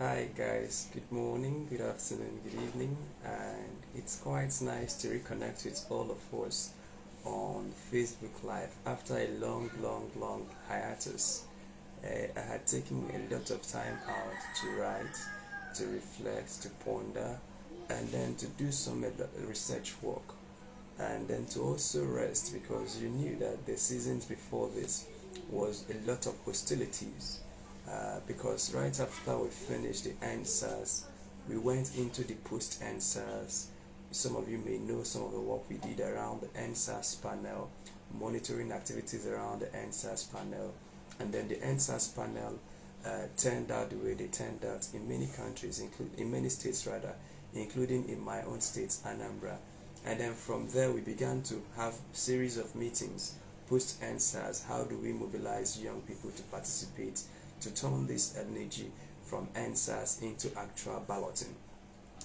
Hi guys, good morning, good afternoon, good evening, and it's quite nice to reconnect with all of us on Facebook Live after a long hiatus. I had taken a lot of time out to write, to reflect, to ponder, and then to do some research work, and then to also rest because you knew that the seasons before this was a lot of hostilities because right after we finished the answers, we went into the post answers. Some of you may know some of the work we did around the answers panel, monitoring activities around the answers panel, and then the answers panel turned out the way they turned out in many countries, in many states rather, including in my own state, Anambra. And then from there, we began to have series of meetings, post answers. How do we mobilize young people to participate, to turn this energy from answers into actual balloting?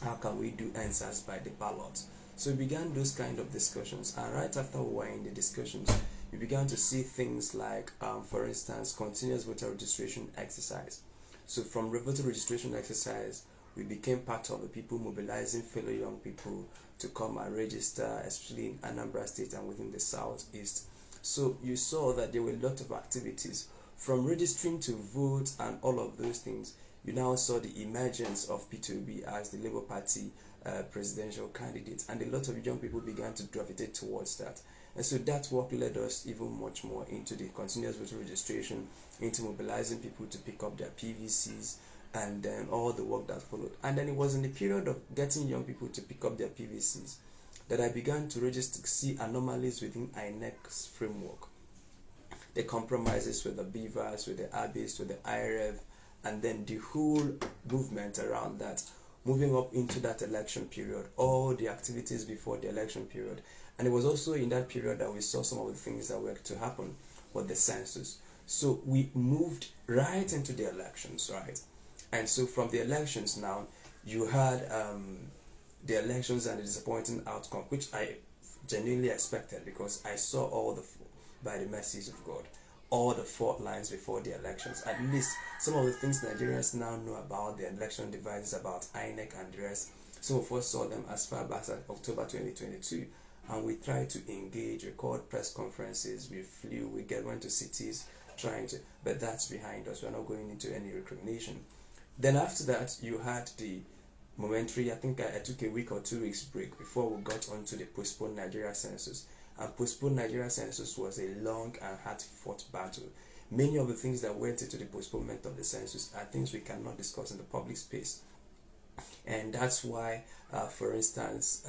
How can we do answers by the ballot? So we began those kind of discussions, and right after we were in the discussions, we began to see things like, for instance, continuous voter registration exercise. So from voter registration exercise, we became part of the people mobilizing fellow young people to come and register, especially in Anambra State and within the southeast. So you saw that there were a lot of activities from registering to vote and all of those things. You now saw the emergence of P2B as the Labour Party presidential candidate, and a lot of young people began to gravitate towards that. And so that work led us even much more into the continuous voter registration, into mobilizing people to pick up their PVCs, and then all the work that followed. And then it was in the period of getting young people to pick up their PVCs that I began to register, see anomalies within INEC's framework. The compromises with the Beavers, with the Abbeys, with the IREV, and then the whole movement around that, moving up into that election period, all the activities before the election period. And it was also in that period that we saw some of the things that were to happen with the census. So we moved right into the elections, right? And so from the elections now, you had the elections and the disappointing outcome, which I genuinely expected because I saw all by the mercies of God, all the fault lines before the elections. At least some of the things Nigerians now know about the election devices, about INEC and the rest. Some of us saw them as far back as October 2022, and we tried to engage, record press conferences. We flew, went to cities trying to, but that's behind us. We're not going into any recognition. Then after that, you had the momentary, I think I took a week or 2 weeks break before we got onto the postponed Nigeria census. And postponed Nigeria census was a long and hard-fought battle. Many of the things that went into the postponement of the census are things we cannot discuss in the public space. And that's why, for instance,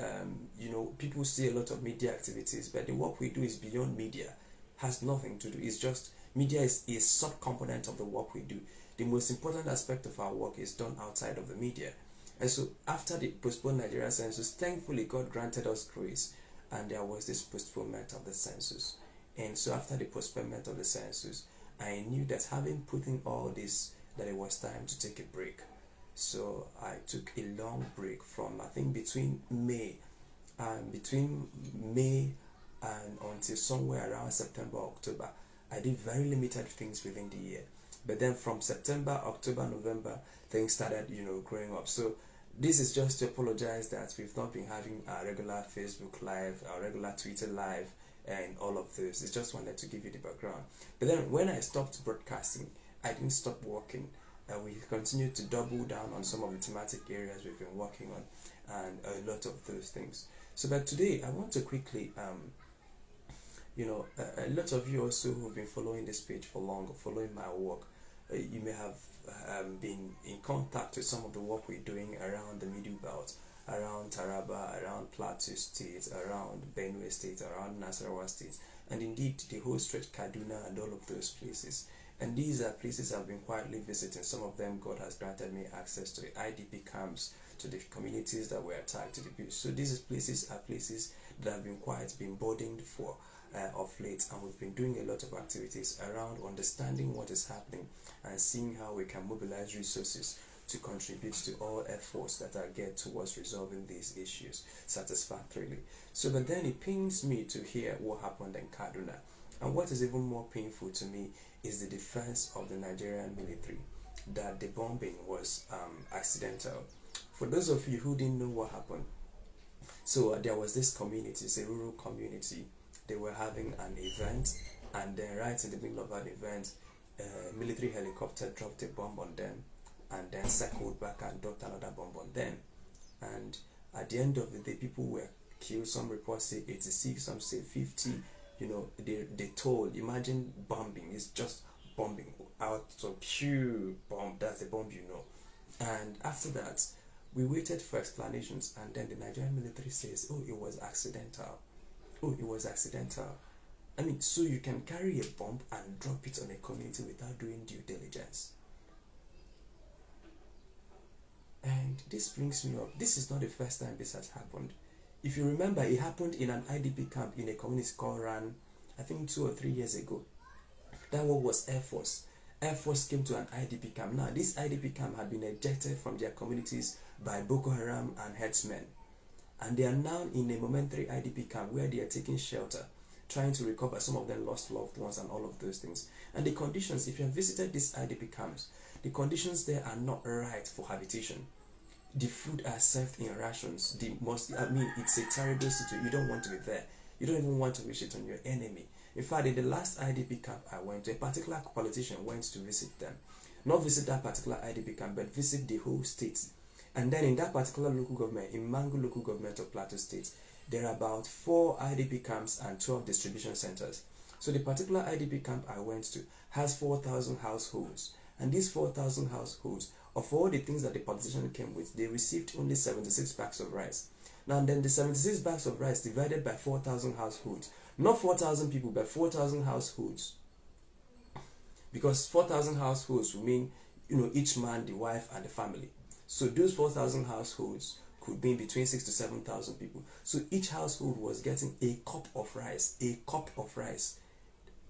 people see a lot of media activities, but the work we do is beyond media, has nothing to do. It's just media is a sub-component of the work we do. The most important aspect of our work is done outside of the media. And so after the postponed Nigeria census, thankfully God granted us grace, and there was this postponement of the census. And so after the postponement of the census, I knew that having put in all this, that it was time to take a break. So I took a long break from, I think, between May and until somewhere around September, October. I did very limited things within the year. But then from September, October, November, things started, growing up. So this is just to apologize that we've not been having a regular Facebook Live, a regular Twitter Live, and all of this. It's just wanted to give you the background. But then when I stopped broadcasting, I didn't stop working. We continued to double down on some of the thematic areas we've been working on, and a lot of those things. So, but today I want to quickly, a lot of you also who've been following this page for long, following my work, you may have been in contact with some of the work we're doing around the Middle Belt, around Taraba, around Plateau State, around Benue State, around Nasarawa State, and indeed the whole stretch Kaduna and all of those places. And these are places I've been quietly visiting. Some of them God has granted me access to the IDP camps, to the communities that were attacked, to the beach. So these places are places that have been burdened for of late, and we've been doing a lot of activities around understanding what is happening and seeing how we can mobilize resources to contribute to all efforts that are geared towards resolving these issues satisfactorily. So, but then it pains me to hear what happened in Kaduna. And what is even more painful to me is the defense of the Nigerian military. that the bombing was accidental. For those of you who didn't know what happened, so there was this community, it's a rural community. They were having an event, and then right in the middle of that event, a military helicopter dropped a bomb on them, and then circled back and dropped another bomb on them. And at the end of the day, people were killed. Some reports say 86, some say 50. You know, they told, imagine bombing, it's just bombing out, so pure bomb, that's the bomb, you know. And after that, we waited for explanations, and then the Nigerian military says, oh, it was accidental. Oh, it was accidental. I mean, so you can carry a bomb and drop it on a community without doing due diligence. And this brings me up. This is not the first time this has happened. If you remember, it happened in an IDP camp in a community called Ran, I think 2 or 3 years ago. That one was Air Force. Air Force came to an IDP camp. Now, this IDP camp had been ejected from their communities by Boko Haram and herdsmen. And they are now in a momentary IDP camp where they are taking shelter, trying to recover. Some of them lost loved ones and all of those things. And the conditions, if you have visited these IDP camps, the conditions there are not right for habitation. The food are served in rations. It's a terrible situation. You don't want to be there. You don't even want to wish it on your enemy. In fact, in the last IDP camp I went to, a particular politician went to visit them. Not visit that particular IDP camp, but visit the whole state. And then in that particular local government, in Mangu local government of Plateau State, there are about 4 IDP camps and 12 distribution centers. So the particular IDP camp I went to has 4,000 households. And these 4,000 households, of all the things that the politician came with, they received only 76 bags of rice. Now then, the 76 bags of rice divided by 4,000 households, not 4,000 people, but 4,000 households. Because 4,000 households will mean, each man, the wife, and the family. So those 4,000 households could be between 6,000 to 7,000 people. So each household was getting a cup of rice,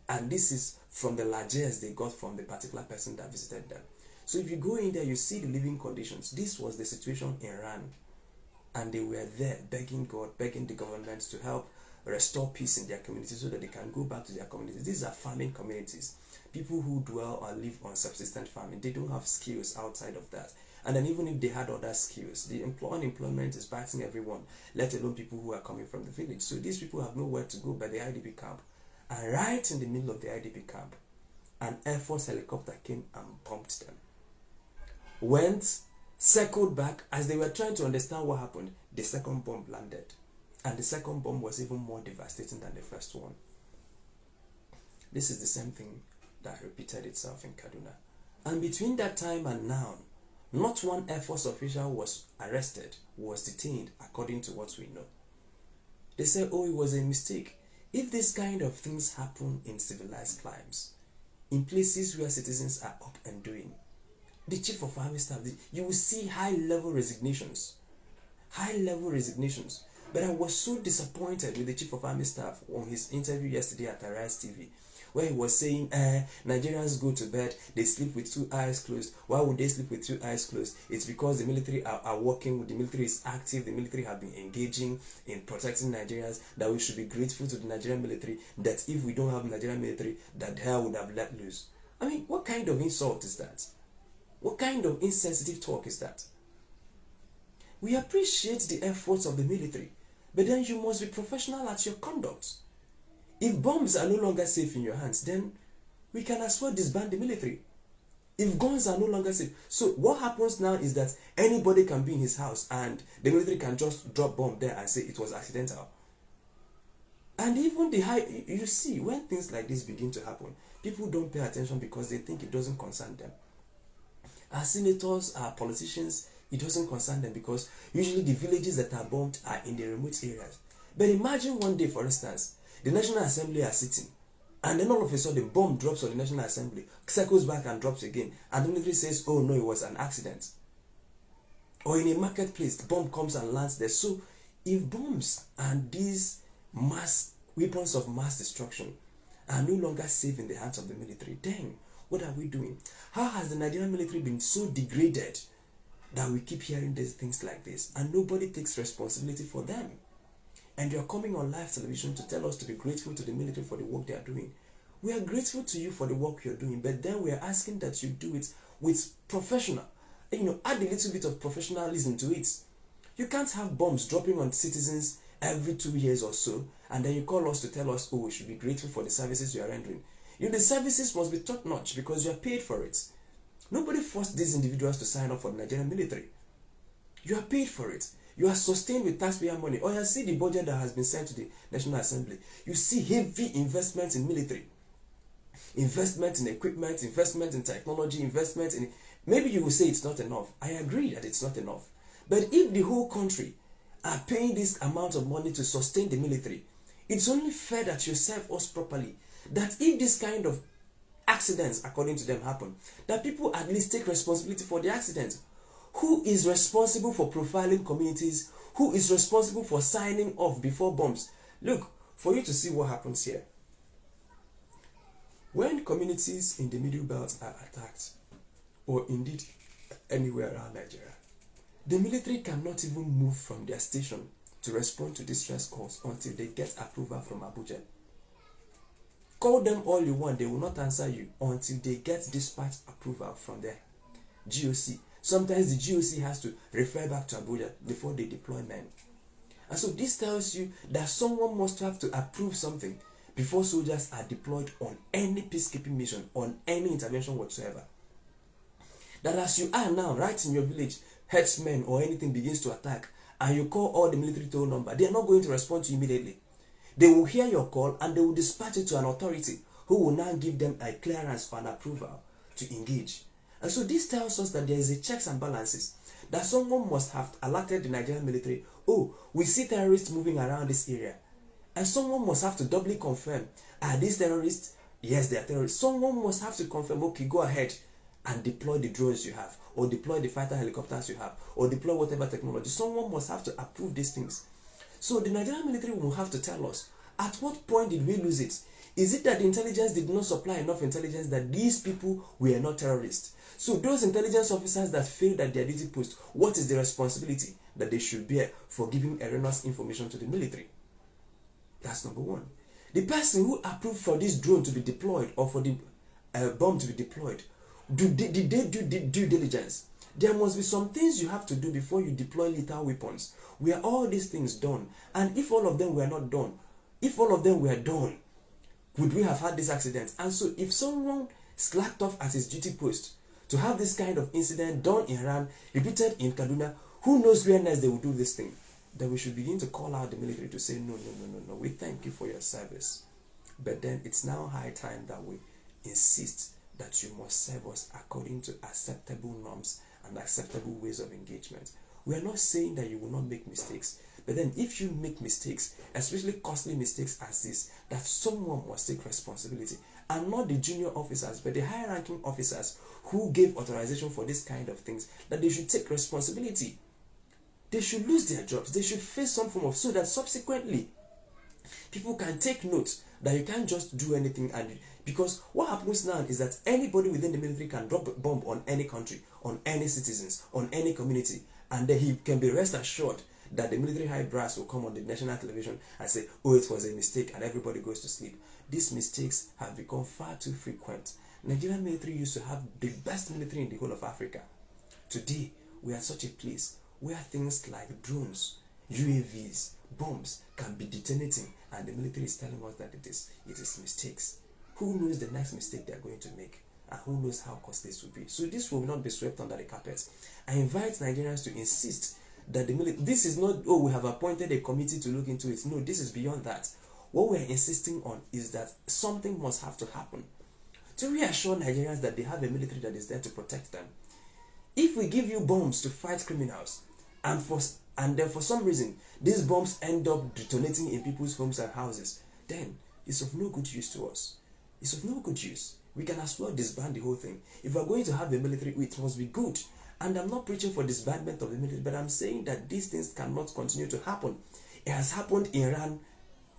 And this is from the largesse they got from the particular person that visited them. So if you go in there, you see the living conditions. This was the situation in Iran. And they were there begging God, begging the government to help restore peace in their communities so that they can go back to their communities. These are farming communities. People who dwell or live on subsistence farming, they don't have skills outside of that. And then even if they had other skills, the unemployment is biting everyone, let alone people who are coming from the village. So these people have nowhere to go but the IDP camp. And right in the middle of the IDP camp, an Air Force helicopter came and bombed them. Went, circled back. As they were trying to understand what happened, the second bomb landed. And the second bomb was even more devastating than the first one. This is the same thing that repeated itself in Kaduna. And between that time and now, not one Air Force official was arrested, was detained, according to what we know. They say, it was a mistake. If this kind of things happen in civilized climes, in places where citizens are up and doing, the chief of army staff, you will see high-level resignations. But I was so disappointed with the chief of army staff on his interview yesterday at Arise TV, where he was saying, Nigerians go to bed, they sleep with 2 eyes closed. Why would they sleep with 2 eyes closed? It's because the military are working, the military is active, the military have been engaging in protecting Nigerians, that we should be grateful to the Nigerian military, that if we don't have Nigerian military, that hell would have let loose. I mean, what kind of insult is that? What kind of insensitive talk is that? We appreciate the efforts of the military, but then you must be professional at your conduct. If bombs are no longer safe in your hands, then we can as well disband the military. If guns are no longer safe. So what happens now is that anybody can be in his house and the military can just drop bomb there and say it was accidental. And even you see, when things like this begin to happen, people don't pay attention because they think it doesn't concern them. Our senators, our politicians, it doesn't concern them because usually the villages that are bombed are in the remote areas. But imagine one day, for instance, the National Assembly are sitting, and then all of a sudden, bomb drops on the National Assembly, circles back and drops again, and the military says, oh no, it was an accident. Or in a marketplace, the bomb comes and lands there. So if bombs and these weapons of mass destruction are no longer safe in the hands of the military, then what are we doing? How has the Nigerian military been so degraded that we keep hearing these things like this and nobody takes responsibility for them? And you are coming on live television to tell us to be grateful to the military for the work they are doing. We are grateful to you for the work you are doing, but then we are asking that you do it with professional, add a little bit of professionalism to it. You can't have bombs dropping on citizens every 2 years or so, and then you call us to tell us, oh, we should be grateful for the services you are rendering. The services must be top notch because you are paid for it. Nobody forced these individuals to sign up for the Nigerian military. You are paid for it. You are sustained with taxpayer money. Or you see the budget that has been sent to the National Assembly. You see heavy investment in military. Investment in equipment, investment in technology, investment in... Maybe you will say it's not enough. I agree that it's not enough. But if the whole country are paying this amount of money to sustain the military, it's only fair that you serve us properly. That if this kind of accidents, according to them, happen, that people at least take responsibility for the accident. Who is responsible for profiling communities? Who is responsible for signing off before bombs? Look, for you to see what happens here. When communities in the Middle Belt are attacked, or indeed anywhere around Nigeria, the military cannot even move from their station to respond to distress calls until they get approval from Abuja. Call them all you want, they will not answer you until they get dispatch approval from their GOC. Sometimes the GOC has to refer back to Abuja before they deploy men. And so this tells you that someone must have to approve something before soldiers are deployed on any peacekeeping mission, on any intervention whatsoever. That as you are now, right in your village, herdsmen or anything begins to attack, and you call all the military toll number, they are not going to respond to you immediately. They will hear your call and they will dispatch it to an authority who will now give them a clearance or an approval to engage. And so this tells us that there is a checks and balances, that someone must have alerted the Nigerian military, oh, we see terrorists moving around this area. And someone must have to doubly confirm, are these terrorists? Yes, they are terrorists. Someone must have to confirm, okay, go ahead and deploy the drones you have, or deploy the fighter helicopters you have, or deploy whatever technology. Someone must have to approve these things. So the Nigerian military will have to tell us, at what point did we lose it? Is it that the intelligence did not supply enough intelligence that these people were not terrorists? So those intelligence officers that failed at their duty post, what is the responsibility that they should bear for giving erroneous information to the military? That's number one. The person who approved for this drone to be deployed or for the bomb to be deployed, did they do due diligence? There must be some things you have to do before you deploy lethal weapons. Were all these things done? And if all of them were not done, if all of them were done, would we have had this accident? And so if someone slacked off at his duty post to have this kind of incident done in Iran, repeated in Kaduna, who knows where next they will do this thing? Then we should begin to call out the military to say, no, we thank you for your service. But then it's now high time that we insist that you must serve us according to acceptable norms and acceptable ways of engagement. We are not saying that you will not make mistakes, but then if you make mistakes, especially costly mistakes as this, that someone must take responsibility, and not the junior officers, but the high-ranking officers who gave authorization for this kind of things, that they should take responsibility. They should lose their jobs. They should face some form of, so that subsequently people can take note that you can't just do anything. And because what happens now is that anybody within the military can drop a bomb on any country, on any citizens, on any community, and then he can be rest assured that the military high brass will come on the national television and say, oh, it was a mistake, and everybody goes to sleep. These mistakes have become far too frequent. Nigerian military used to have the best military in the whole of Africa. Today, we are such a place where things like drones, UAVs, bombs can be detonating, and the military is telling us that it is mistakes. Who knows the next mistake they are going to make, and who knows how costly this will be? So this will not be swept under the carpet. I invite Nigerians to insist that the military, this is not, oh, we have appointed a committee to look into it. No, this is beyond that. What we are insisting on is that something must have to happen to reassure Nigerians that they have a military that is there to protect them. If we give you bombs to fight criminals, and then for some reason these bombs end up detonating in people's homes and houses, then it's of no good use to us. It's of no good use. We can as well disband the whole thing. If we're going to have a military, it must be good. And I'm not preaching for disbandment of the military, but I'm saying that these things cannot continue to happen. It has happened in Iran.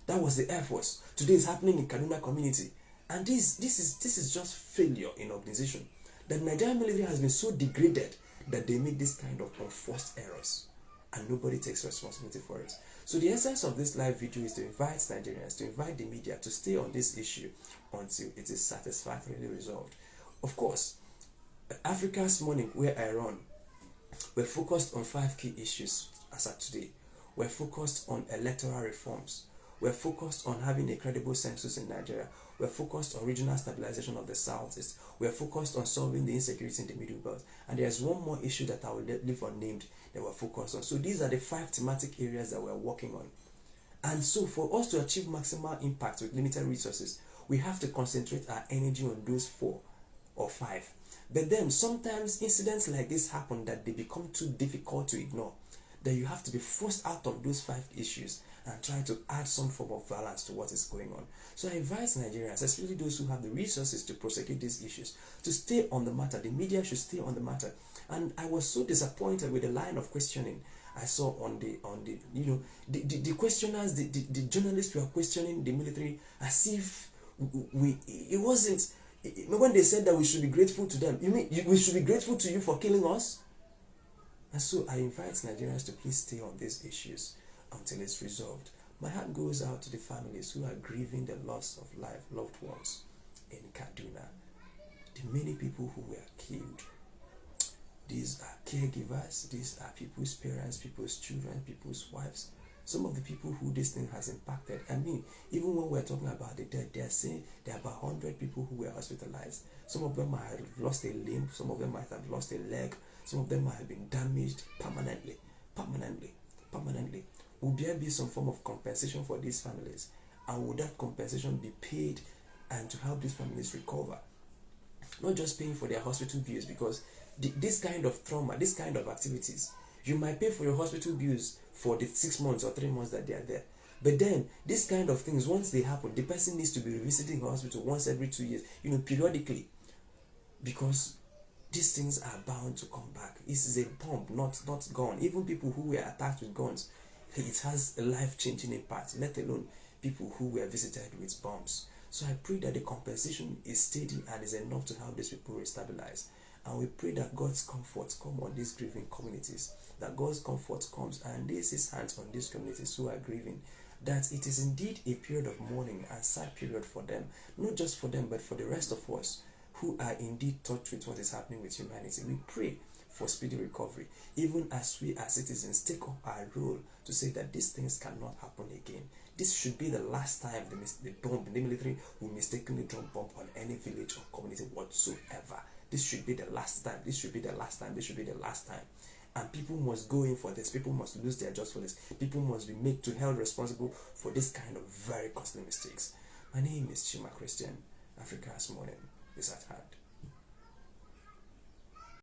That was the Air Force. Today it's happening in Kaduna community. And this is just failure in organization. The Nigerian military has been so degraded that they make this kind of unforced errors, and nobody takes responsibility for it. So the essence of this live video is to invite Nigerians, to invite the media to stay on this issue until it is satisfactorily resolved. Of course, Africa's Morning, where I run, we're focused on 5 key issues as of today. We're focused on electoral reforms. We're focused on having a credible census in Nigeria. We're focused on regional stabilization of the Southeast. We're focused on solving the insecurity in the Middle Belt. And there's one more issue that I will leave unnamed that we're focused on. So these are the 5 thematic areas that we're working on. And so for us to achieve maximal impact with limited resources, we have to concentrate our energy on those 4 or 5. But then sometimes incidents like this happen that they become too difficult to ignore. Then you have to be forced out of those 5 issues and try to add some form of balance to what is going on. So I advise Nigerians, especially those who have the resources to prosecute these issues, to stay on the matter. The media should stay on the matter. And I was so disappointed with the line of questioning I saw on the questioners, the journalists were questioning the military as if it wasn't. When they said that we should be grateful to them, you mean we should be grateful to you for killing us? And so I invite Nigerians to please stay on these issues until it's resolved. My heart goes out to the families who are grieving the loss of loved ones in Kaduna. The many people who were killed. These are caregivers, these are people's parents, people's children, people's wives. Some of the people who this thing has impacted. I mean, even when we're talking about the dead, they're saying there are about 100 people who were hospitalized. Some of them might have lost a limb, some of them might have lost a leg, some of them might have been damaged permanently. Will there be some form of compensation for these families? And will that compensation be paid and to help these families recover? Not just paying for their hospital bills, because this kind of trauma, this kind of activities, you might pay for your hospital bills for the 6 months or 3 months that they are there. But then, this kind of things, once they happen, the person needs to be revisiting the hospital once every 2 years, periodically. Because these things are bound to come back. This is a bomb, not gun. Even people who were attacked with guns, it has a life-changing impact, let alone people who were visited with bombs. So I pray that the compensation is steady and is enough to help these people restabilize. And we pray that God's comfort come on these grieving communities, that God's comfort comes and lays his hands on these communities who are grieving, that it is indeed a period of mourning and sad period for them, not just for them, but for the rest of us who are indeed touched with what is happening with humanity. We pray for speedy recovery, even as we as citizens take up our role to say that these things cannot happen again. This should be the last time the military will mistakenly drop bomb on any village or community whatsoever. This should be the last time. This should be the last time. This should be the last time. And people must go in for this. People must lose their jobs for this. People must be made to held responsible for this kind of very costly mistakes. My name is Chima Christian. Africa's Morning is at hand.